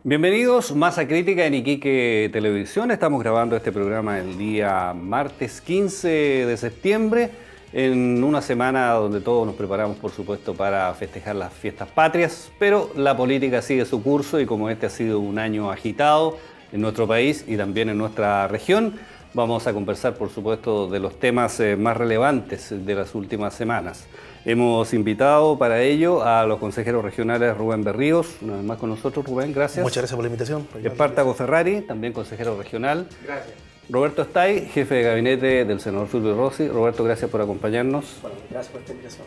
Bienvenidos, Masa Crítica en Iquique Televisión. Estamos grabando este programa el día martes 15 de septiembre, en una semana donde todos nos preparamos, por supuesto, para festejar las fiestas patrias, pero la política sigue su curso y como este ha sido un año agitado en nuestro país y también en nuestra región, vamos a conversar, por supuesto, de los temas más relevantes de las últimas semanas. Hemos invitado para ello a los consejeros regionales Rubén Berríos, una vez más con nosotros. Rubén, gracias. Muchas gracias por la invitación. Espartaco Ferrari, también consejero regional. Gracias. Roberto Estay, jefe de gabinete del senador Fulvio Rossi. Roberto, gracias por acompañarnos. Bueno, gracias por esta invitación.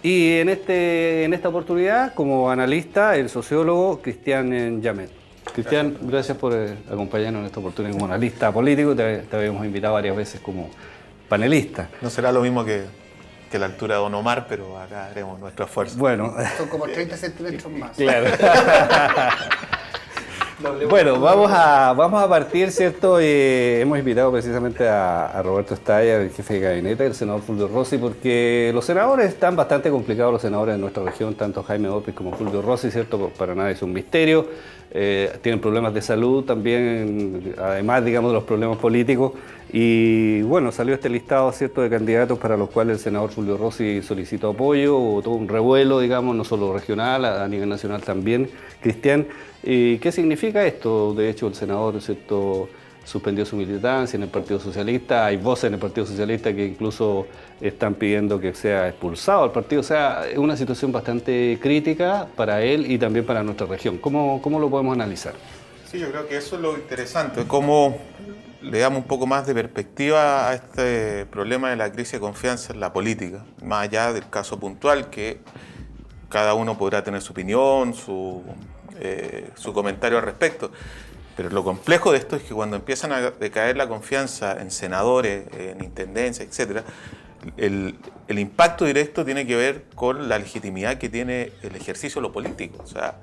Y en esta oportunidad, como analista, el sociólogo Cristian Llamet. Cristian, gracias por acompañarnos en esta oportunidad como analista político. Te habíamos invitado varias veces como panelista. No será lo mismo que la altura de Don Omar, pero acá haremos nuestro esfuerzo. Bueno, son como 30 centímetros más. Claro. Bueno, vamos a partir, ¿cierto? Hemos invitado precisamente a Roberto Estaya, el jefe de gabinete del senador Fulvio Rossi, porque los senadores están bastante complicados, los senadores de nuestra región, tanto Jaime Ospis como Fulvio Rossi, ¿cierto? Para nadie es un misterio. Tienen problemas de salud también, además, digamos, de los problemas políticos. Y bueno, salió este listado, ¿cierto?, de candidatos para los cuales el senador Fulvio Rossi solicitó apoyo, hubo todo un revuelo, digamos, no solo regional, a nivel nacional también. Cristian, ¿qué significa esto? De hecho, el senador, ¿cierto?, suspendió su militancia en el Partido Socialista. Hay voces en el Partido Socialista que incluso están pidiendo que sea expulsado del partido. O sea, es una situación bastante crítica para él y también para nuestra región. ¿Cómo lo podemos analizar? Sí, yo creo que eso es lo interesante, cómo le damos un poco más de perspectiva a este problema de la crisis de confianza en la política, más allá del caso puntual, que cada uno podrá tener su opinión, su comentario al respecto. Pero lo complejo de esto es que cuando empiezan a decaer la confianza en senadores, en intendencias, etc., el impacto directo tiene que ver con la legitimidad que tiene el ejercicio de lo político. O sea,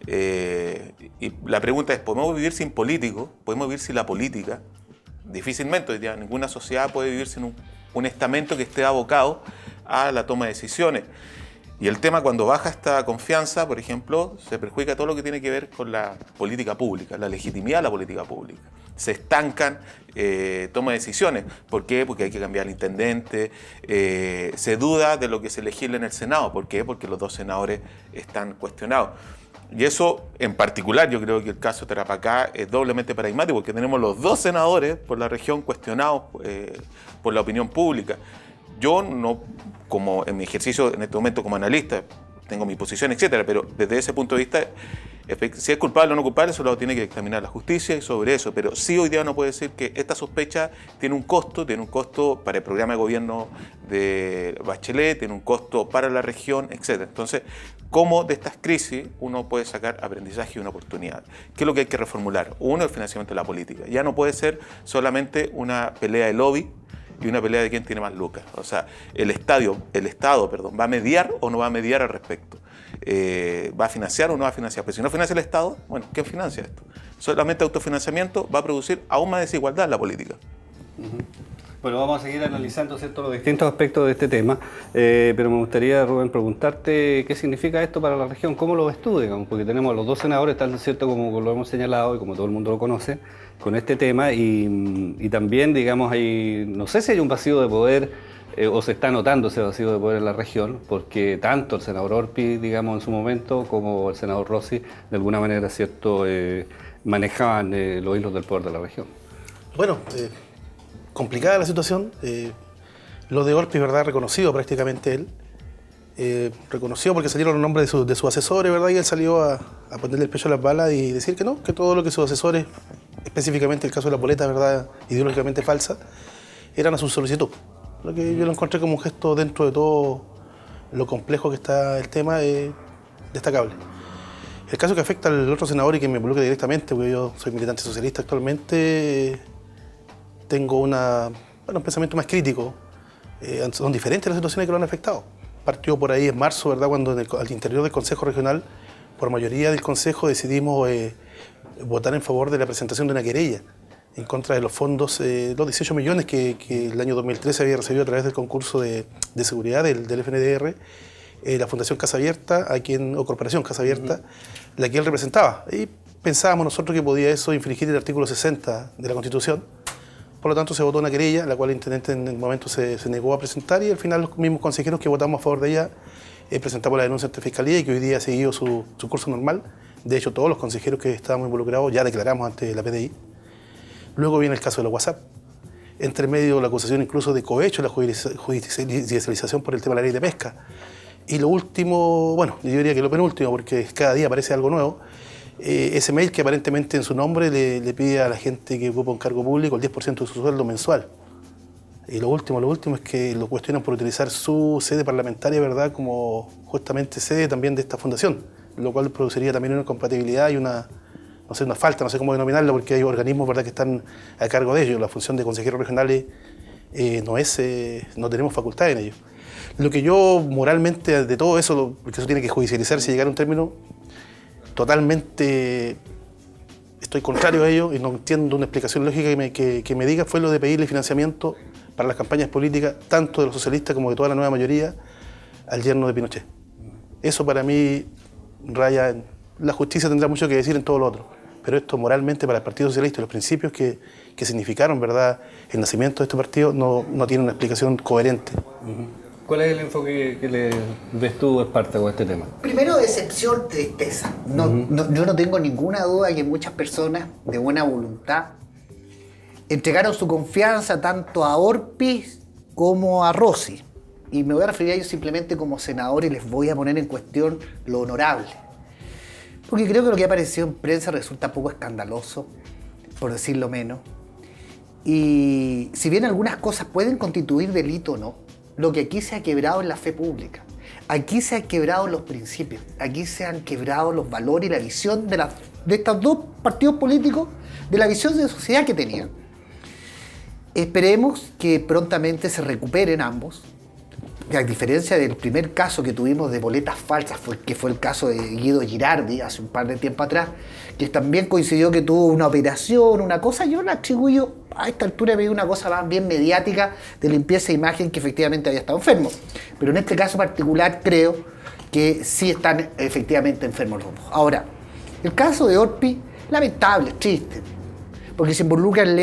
y la pregunta es, ¿podemos vivir sin políticos? ¿Podemos vivir sin la política? Difícilmente, hoy día ninguna sociedad puede vivir sin un estamento que esté abocado a la toma de decisiones. Y el tema, cuando baja esta confianza, por ejemplo, se perjudica todo lo que tiene que ver con la política pública, la legitimidad de la política pública. Se estancan toma de decisiones. ¿Por qué? Porque hay que cambiar al intendente. Se duda de lo que se legisla en el Senado. ¿Por qué? Porque los dos senadores están cuestionados. Y eso, en particular, yo creo que el caso de Tarapacá es doblemente paradigmático, porque tenemos los dos senadores por la región cuestionados por la opinión pública. Yo no, como en mi ejercicio en este momento como analista, tengo mi posición, etcétera, pero desde ese punto de vista, si es culpable o no culpable, eso lo tiene que examinar la justicia y sobre eso. Pero sí, hoy día uno puede decir que esta sospecha tiene un costo para el programa de gobierno de Bachelet, tiene un costo para la región, etcétera. Entonces, ¿cómo de estas crisis uno puede sacar aprendizaje y una oportunidad? ¿Qué es lo que hay que reformular? Uno, el financiamiento de la política. Ya no puede ser solamente una pelea de lobby y una pelea de quién tiene más lucas. O sea, el Estado, ¿va a mediar o no va a mediar al respecto? ¿Va a financiar o no va a financiar? Pero si no financia el Estado, bueno, ¿quién financia esto? Solamente autofinanciamiento va a producir aún más desigualdad en la política. Bueno, vamos a seguir analizando, ¿cierto?, los distintos aspectos de este tema, pero me gustaría, Rubén, preguntarte qué significa esto para la región, cómo lo ves tú, digamos, porque tenemos los dos senadores, tal cierto como lo hemos señalado y como todo el mundo lo conoce, con este tema y también, digamos, no sé si hay un vacío de poder o se está notando ese vacío de poder en la región, porque tanto el senador Orpi, digamos, en su momento, como el senador Rossi, de alguna manera, ¿cierto?, manejaban los hilos del poder de la región. Bueno, complicada la situación. Lo de Orpi, ¿verdad?, reconocido prácticamente él. Reconocido porque salieron los nombres de sus asesores, ¿verdad? Y él salió a ponerle el pecho a las balas y decir que no, que todo lo que sus asesores, específicamente el caso de la boleta, ¿verdad?, ideológicamente falsa, eran a su solicitud. Lo que yo lo encontré como un gesto dentro de todo lo complejo que está el tema, destacable. El caso que afecta al otro senador y que me involucra directamente, porque yo soy militante socialista actualmente, tengo un pensamiento más crítico. Son diferentes las situaciones que lo han afectado. Partió por ahí en marzo, ¿verdad?, cuando al interior del Consejo Regional, por mayoría del Consejo, decidimos votar en favor de la presentación de una querella en contra de los fondos, los 18 millones que el año 2013 había recibido a través del concurso de seguridad del FNDR, la Fundación Casa Abierta, o Corporación Casa Abierta, la que él representaba. Y pensábamos nosotros que podía eso infringir el artículo 60 de la Constitución. Por lo tanto, se votó una querella, la cual el intendente en el momento se negó a presentar, y al final los mismos consejeros que votamos a favor de ella presentamos la denuncia ante Fiscalía, y que hoy día ha seguido su curso normal. De hecho, todos los consejeros que estábamos involucrados ya declaramos ante la PDI. Luego viene el caso de los WhatsApp. Entre medio la acusación incluso de cohecho, la judicialización por el tema de la ley de pesca. Y lo último, bueno, yo diría que lo penúltimo, porque cada día aparece algo nuevo, ese mail que aparentemente en su nombre le pide a la gente que ocupa un cargo público el 10% de su sueldo mensual. Y lo último es que lo cuestionan por utilizar su sede parlamentaria, ¿verdad?, como justamente sede también de esta fundación, lo cual produciría también una incompatibilidad y una falta, no sé cómo denominarla, porque hay organismos, ¿verdad?, que están a cargo de ello. La función de consejeros regionales no tenemos facultad en ello. Lo que yo moralmente de todo eso, porque eso tiene que judicializarse y llegar a un término, totalmente estoy contrario a ello y no entiendo una explicación lógica que me diga, fue lo de pedirle financiamiento para las campañas políticas, tanto de los socialistas como de toda la nueva mayoría, al yerno de Pinochet. Eso para mí raya en... La justicia tendrá mucho que decir en todo lo otro, pero esto moralmente para el Partido Socialista y los principios que significaron, ¿verdad?, el nacimiento de este partido no tiene una explicación coherente. ¿Cuál es el enfoque que le ves tú, Espartaco, a este tema? Primero, decepción, tristeza. Yo no tengo ninguna duda que muchas personas de buena voluntad entregaron su confianza tanto a Orpis como a Rossi. Y me voy a referir a ellos simplemente como senador y les voy a poner en cuestión lo honorable. Porque creo que lo que ha aparecido en prensa resulta poco escandaloso, por decirlo menos. Y si bien algunas cosas pueden constituir delito o no, lo que aquí se ha quebrado es la fe pública. Aquí se han quebrado los principios. Aquí se han quebrado los valores y la visión de estos dos partidos políticos, de la visión de sociedad que tenían. Esperemos que prontamente se recuperen ambos. A diferencia del primer caso que tuvimos de boletas falsas, que fue el caso de Guido Girardi hace un par de tiempo atrás, que también coincidió que tuvo una operación, una cosa, yo la atribuyo a esta altura de una cosa más bien mediática de limpieza de imagen, que efectivamente había estado enfermo. Pero en este caso particular creo que sí están efectivamente enfermos los dos. Ahora, el caso de Orpi, lamentable, triste, porque se involucra en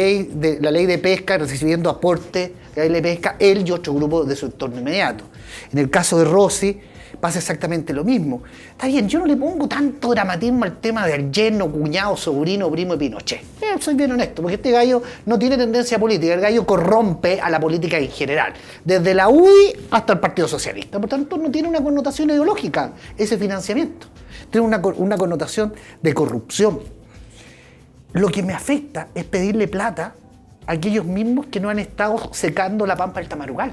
la ley de pesca, recibiendo aporte de la ley de pesca, él y otro grupo de su entorno inmediato. En el caso de Rossi pasa exactamente lo mismo. Está bien, yo no le pongo tanto dramatismo al tema del yerno, cuñado, sobrino, primo de Pinochet. Soy bien honesto, porque este gallo no tiene tendencia política, el gallo corrompe a la política en general, desde la UDI hasta el Partido Socialista. Por tanto, no tiene una connotación ideológica ese financiamiento, tiene una connotación de corrupción. Lo que me afecta es pedirle plata a aquellos mismos que no han estado secando la pampa del Tamarugal.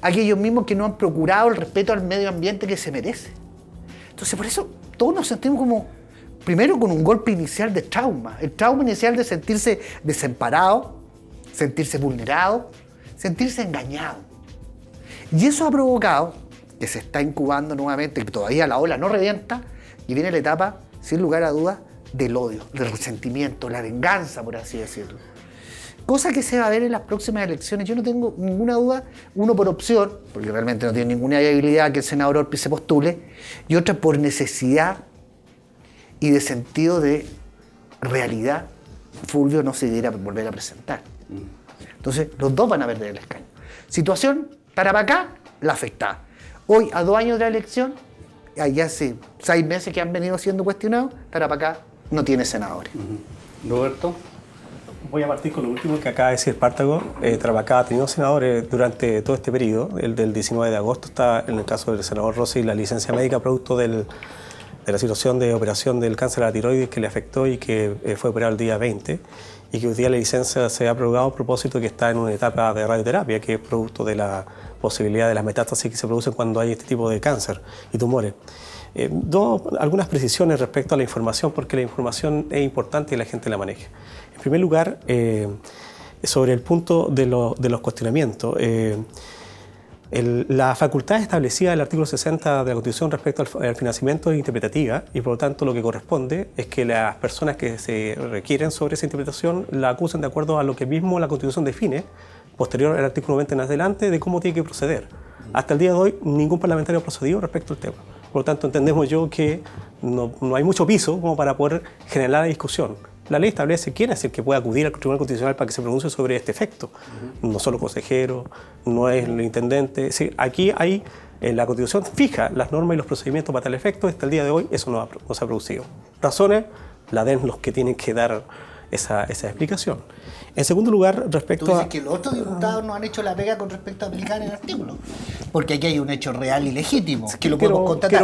Aquellos mismos que no han procurado el respeto al medio ambiente que se merece. Entonces, por eso todos nos sentimos como, primero con un golpe inicial de trauma. El trauma inicial de sentirse desamparado, sentirse vulnerado, sentirse engañado. Y eso ha provocado que se está incubando nuevamente, que todavía la ola no revienta, y viene la etapa, sin lugar a dudas, del odio, del resentimiento, la venganza, por así decirlo. Cosa que se va a ver en las próximas elecciones. Yo no tengo ninguna duda, uno por opción, porque realmente no tiene ninguna viabilidad que el senador Orpi se postule, y otra por necesidad y de sentido de realidad, Fulvio no se debiera volver a presentar. Entonces, los dos van a perder el escaño. Situación, Tarapacá, la afectada. Hoy, a 2 años de la elección, allá hace 6 meses que han venido siendo cuestionados, Tarapacá no tiene senadores. Roberto. Voy a partir con lo último que acaba de decir Espartaco. Tarapacá ha tenido senadores durante todo este periodo. El del 19 de agosto está, en el caso del senador Rossi, la licencia médica producto de la situación de operación del cáncer a la tiroides que le afectó y que fue operado el día 20, y que hoy día la licencia se ha aprobado a propósito de que está en una etapa de radioterapia, que es producto de la posibilidad de las metástasis que se producen cuando hay este tipo de cáncer y tumores. Algunas precisiones respecto a la información, porque la información es importante y la gente la maneja. En primer lugar, sobre el punto de los cuestionamientos, la facultad establecida en el artículo 60 de la Constitución respecto al financiamiento es interpretativa, y por lo tanto lo que corresponde es que las personas que se requieren sobre esa interpretación la acusen de acuerdo a lo que mismo la Constitución define, posterior al artículo 90 en adelante, de cómo tiene que proceder. Hasta el día de hoy, ningún parlamentario ha procedido respecto al tema. Por lo tanto, entendemos yo que no hay mucho piso como para poder generar la discusión. La ley establece quién es el que puede acudir al Tribunal Constitucional para que se pronuncie sobre este efecto. No solo el consejero, no es el intendente. Sí, aquí hay, la Constitución fija las normas y los procedimientos para tal efecto. Hasta el día de hoy eso no se ha producido. Razones la den los que tienen que dar esa explicación. En segundo lugar, respecto Tú dices a... que los otros diputados no han hecho la pega con respecto a aplicar el artículo. Porque aquí hay un hecho real y legítimo, que lo podemos constatar.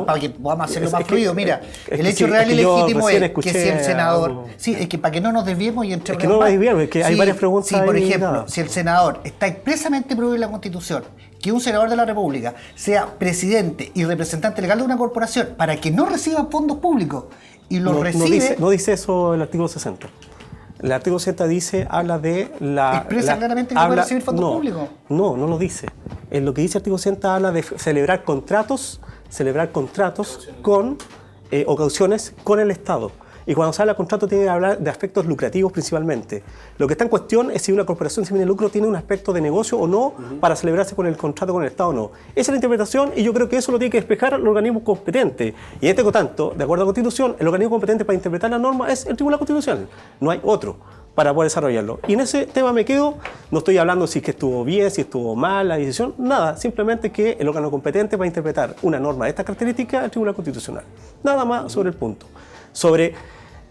Para que podamos hacerlo más fluido. Mira, el hecho real y legítimo es que si el senador... Sí, es que para que no nos desviemos y entremos... Es que no nos desviemos, es que hay varias preguntas. Sí, por ahí, ejemplo, nada. si el senador está expresamente prohibido en la Constitución que un senador de la República sea presidente y representante legal de una corporación para que no reciba fondos públicos y los recibe... No dice eso el artículo 60. El artículo 60 habla de la... Expresa claramente que no puede recibir fondos públicos. No lo dice. En lo que dice el artículo 60 habla de celebrar contratos con o cauciones con el Estado. Y cuando se habla de contrato tiene que hablar de aspectos lucrativos principalmente. Lo que está en cuestión es si una corporación sin fines de lucro tiene un aspecto de negocio o no para celebrarse con el contrato con el Estado o no. Esa es la interpretación y yo creo que eso lo tiene que despejar el organismo competente. Y en este tanto, de acuerdo a la Constitución, el organismo competente para interpretar la norma es el Tribunal Constitucional. No hay otro para poder desarrollarlo. Y en ese tema me quedo, no estoy hablando si es que estuvo bien, si estuvo mal la decisión, nada, simplemente que el órgano competente para interpretar una norma de estas características es el Tribunal Constitucional. Nada más sobre el punto.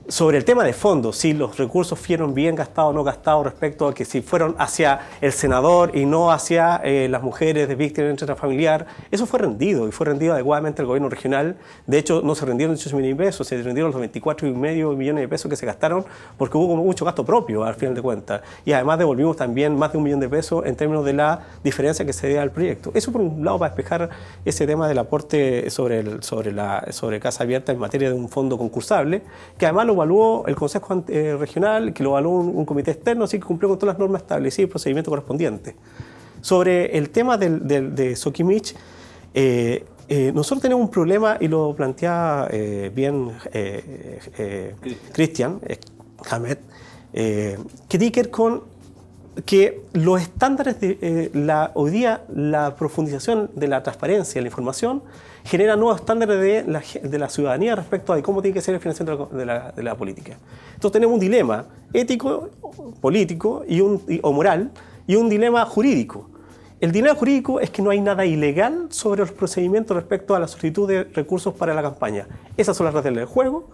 Sobre el tema de fondo, si los recursos fueron bien gastados o no gastados respecto a que si fueron hacia el senador y no hacia las mujeres de víctimas intrafamiliar, eso fue rendido y fue rendido adecuadamente al gobierno regional. De hecho, no se rendieron 18 millones de pesos, se rendieron los 24,5 millones de pesos que se gastaron porque hubo mucho gasto propio al final de cuentas. Y además devolvimos también más de 1 millón de pesos en términos de la diferencia que se dé al proyecto. Eso por un lado para despejar ese tema del aporte sobre Casa Abierta en materia de un fondo concursable, que además lo evaluó el Consejo Regional, que lo evaluó un comité externo, así que cumplió con todas las normas establecidas y el procedimiento correspondiente. Sobre el tema de Soquimich, nosotros tenemos un problema, y lo plantea bien Cristian Hamed, que tiene que ver con que los estándares hoy día la profundización de la transparencia y la información genera nuevos estándares de la ciudadanía respecto a cómo tiene que ser el financiamiento de la política. Entonces tenemos un dilema ético, político o moral y un dilema jurídico. El dilema jurídico es que no hay nada ilegal sobre los procedimientos respecto a la solicitud de recursos para la campaña. Esas son las reglas del juego.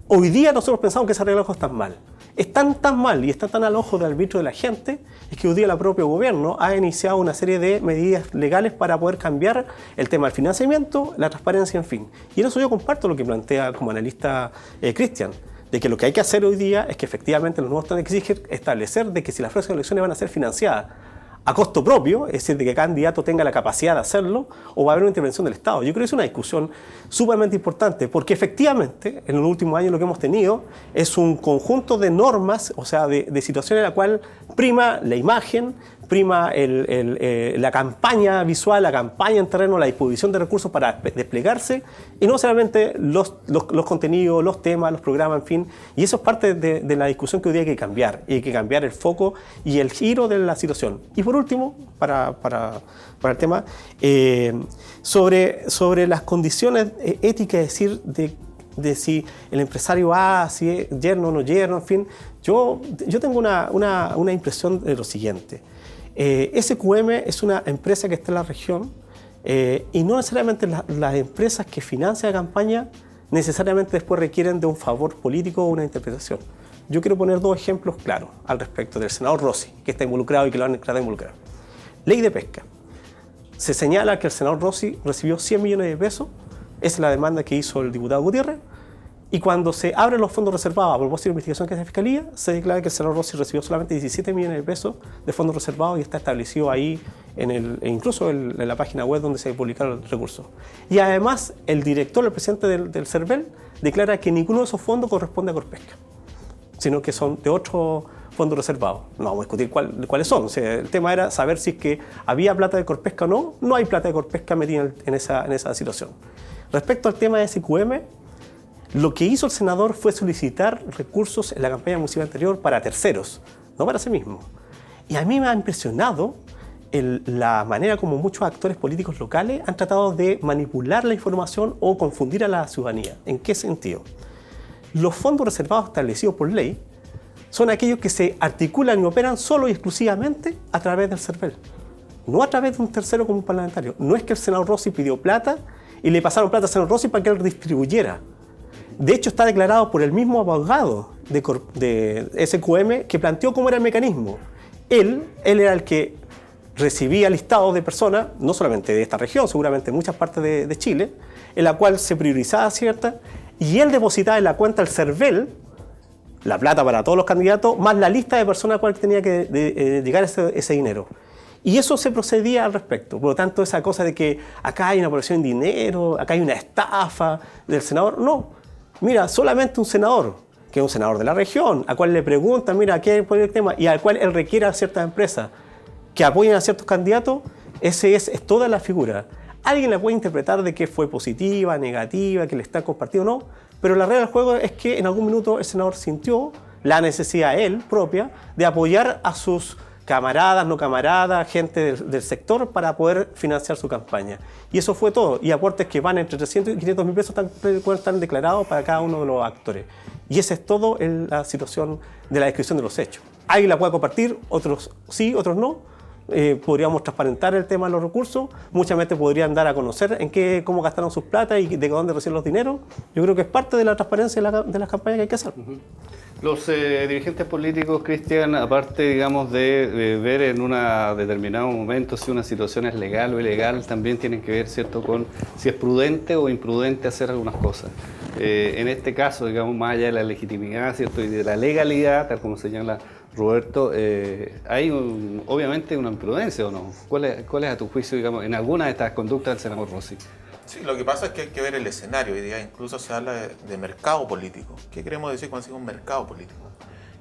Hoy día nosotros pensamos que esas reglas están mal. Están tan mal y están tan al ojo del arbitrio de la gente, es que hoy día el propio gobierno ha iniciado una serie de medidas legales para poder cambiar el tema del financiamiento, la transparencia, en fin. Y en eso yo comparto lo que plantea como analista Cristian, de que lo que hay que hacer hoy día es que efectivamente los nuevos estándares exigen establecer de que si las próximas elecciones van a ser financiadas a costo propio, es decir, de que cada candidato tenga la capacidad de hacerlo, o va a haber una intervención del Estado. Yo creo que es una discusión sumamente importante, porque efectivamente, en los últimos años lo que hemos tenido es un conjunto de normas, o sea, de situaciones en la cual prima la imagen, prima la campaña visual, la campaña en terreno, la disposición de recursos para desplegarse, y no solamente los contenidos, los temas, los programas, en fin. Y eso es parte de la discusión que hoy día hay que cambiar, y hay que cambiar el foco y el giro de la situación. Y por último, para el tema, sobre las condiciones éticas, es decir, de si el empresario A, si es yerno o no yerno, en fin, yo tengo una impresión de lo siguiente. SQM es una empresa que está en la región y no necesariamente las empresas que financian la campaña necesariamente después requieren de un favor político o una interpretación. Yo quiero poner 2 ejemplos claros al respecto del senador Rossi, que está involucrado y que lo han tratado de involucrar. Ley de pesca. Se señala que el senador Rossi recibió 100 millones de pesos, esa es la demanda que hizo el diputado Gutiérrez, y cuando se abren los fondos reservados a propósito de la investigación que hace la Fiscalía, se declara que el senador Rossi recibió solamente 17 millones de pesos de fondos reservados y está establecido ahí, incluso en la página web donde se publicaron los recursos. Y además, el director, el presidente del CERVEL, declara que ninguno de esos fondos corresponde a Corpesca, sino que son de otros fondos reservados. No vamos a discutir cuáles son. O sea, el tema era saber si es que había plata de Corpesca o no. No hay plata de Corpesca metida en esa situación. Respecto al tema de SQM, lo que hizo el senador fue solicitar recursos en la campaña municipal anterior para terceros, no para sí mismo. Y a mí me ha impresionado la manera como muchos actores políticos locales han tratado de manipular la información o confundir a la ciudadanía. ¿En qué sentido? Los fondos reservados establecidos por ley son aquellos que se articulan y operan solo y exclusivamente a través del CERVEL, no a través de un tercero como un parlamentario. No es que el senador Rossi pidió plata y le pasaron plata al senador Rossi para que él distribuyera. De hecho, está declarado por el mismo abogado de SQM que planteó cómo era el mecanismo. Él era el que recibía listados de personas, no solamente de esta región, seguramente en muchas partes de Chile, en la cual se priorizaba cierta, y él depositaba en la cuenta del CERVEL la plata para todos los candidatos, más la lista de personas a la cual tenía que llegar ese dinero. Y eso se procedía al respecto. Por lo tanto, esa cosa de que acá hay una operación de dinero, acá hay una estafa del senador, no. Mira, solamente un senador, que es un senador de la región, a cual le preguntan, mira, ¿qué es el tema? Y al cual él requiere a ciertas empresas que apoyen a ciertos candidatos, ese es toda la figura. Alguien la puede interpretar de que fue positiva, negativa, que le está compartido o no, pero la regla del juego es que en algún minuto el senador sintió la necesidad él propia de apoyar a sus camaradas, no camaradas, gente del sector para poder financiar su campaña. Y eso fue todo. Y aportes que van entre 300 y 500 mil pesos están declarados para cada uno de los actores. Y esa es todo la situación de la descripción de los hechos. Alguien la puede compartir, otros sí, otros no. Podríamos transparentar el tema de los recursos, muchas veces podrían dar a conocer cómo gastaron sus plata y de dónde reciben los dineros. Yo creo que es parte de la transparencia de las campañas que hay que hacer. Los dirigentes políticos, Cristian, aparte, digamos, de ver en un determinado momento si una situación es legal o ilegal, también tienen que ver, ¿cierto?, con si es prudente o imprudente hacer algunas cosas. En este caso, digamos, más allá de la legitimidad, ¿cierto?, y de la legalidad, tal como señala Roberto, hay obviamente una imprudencia, ¿o no? ¿Cuál es a tu juicio, digamos, en alguna de estas conductas del senador Rossi? Sí, lo que pasa es que hay que ver el escenario. Hoy día incluso se habla de mercado político. ¿Qué queremos decir cuando decimos mercado político?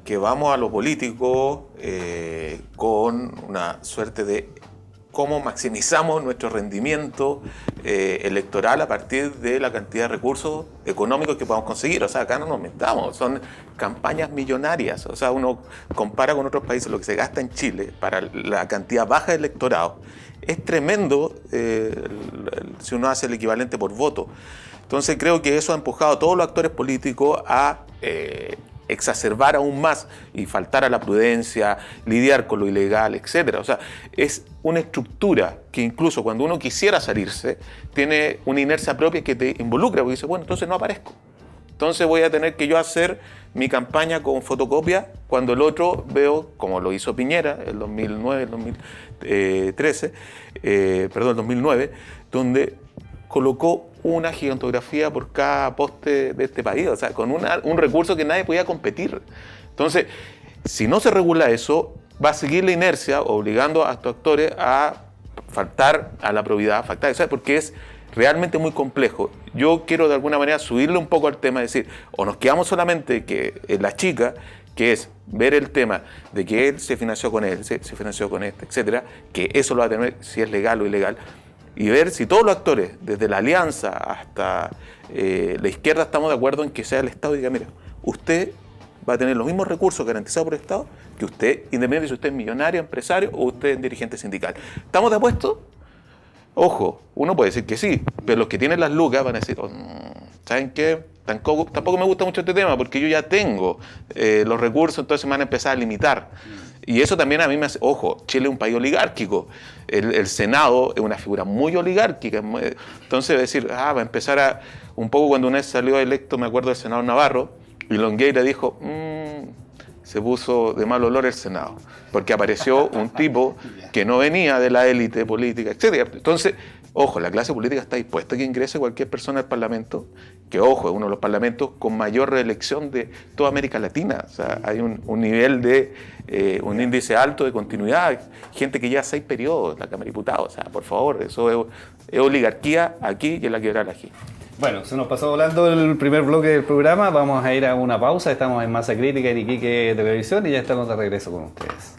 Que vamos a lo político con una suerte de cómo maximizamos nuestro rendimiento electoral a partir de la cantidad de recursos económicos que podamos conseguir. O sea, acá no nos metamos, son campañas millonarias. O sea, uno compara con otros países lo que se gasta en Chile para la cantidad baja de electorado. Es tremendo si uno hace el equivalente por voto. Entonces creo que eso ha empujado a todos los actores políticos a exacerbar aún más y faltar a la prudencia, lidiar con lo ilegal, etc. O sea, es una estructura que incluso cuando uno quisiera salirse, tiene una inercia propia que te involucra, porque dice, bueno, entonces no aparezco. Entonces voy a tener que yo hacer mi campaña con fotocopia cuando el otro veo, como lo hizo Piñera el 2009, el 2009, donde colocó una gigantografía por cada poste de este país, o sea, con un recurso que nadie podía competir. Entonces, si no se regula eso, va a seguir la inercia obligando a estos actores a faltar a la probidad, ¿sabes? Porque es realmente muy complejo. Yo quiero de alguna manera subirle un poco al tema, decir, o nos quedamos solamente que en la chica, que es ver el tema de que él se financió con él, se financió con este, etcétera, que eso lo va a tener si es legal o ilegal, y ver si todos los actores, desde la alianza hasta la izquierda, estamos de acuerdo en que sea el Estado y diga, mira, usted va a tener los mismos recursos garantizados por el Estado que usted, independientemente si usted es millonario, empresario o usted es dirigente sindical. ¿Estamos de acuerdo? Ojo, uno puede decir que sí, pero los que tienen las lucas van a decir, ¿saben qué? Tampoco me gusta mucho este tema porque yo ya tengo los recursos, entonces me van a empezar a limitar. Y eso también a mí me hace, ojo, Chile es un país oligárquico, el Senado es una figura muy oligárquica, entonces decir, va a empezar un poco cuando una vez salió electo, me acuerdo del senador Navarro, y Longueira dijo, se puso de mal olor el Senado, porque apareció un tipo que no venía de la élite política, etc. Entonces, ojo, la clase política está dispuesta a que ingrese cualquier persona al Parlamento, que ojo, es uno de los parlamentos con mayor reelección de toda América Latina. O sea, hay un nivel de, un índice alto de continuidad, gente que lleva 6 periodos en la Cámara de Diputados. O sea, por favor, eso es oligarquía aquí y en la quebrada aquí. Bueno, se nos pasó volando el primer bloque del programa, vamos a ir a una pausa, estamos en Masa Crítica en Iquique Televisión y ya estamos de regreso con ustedes.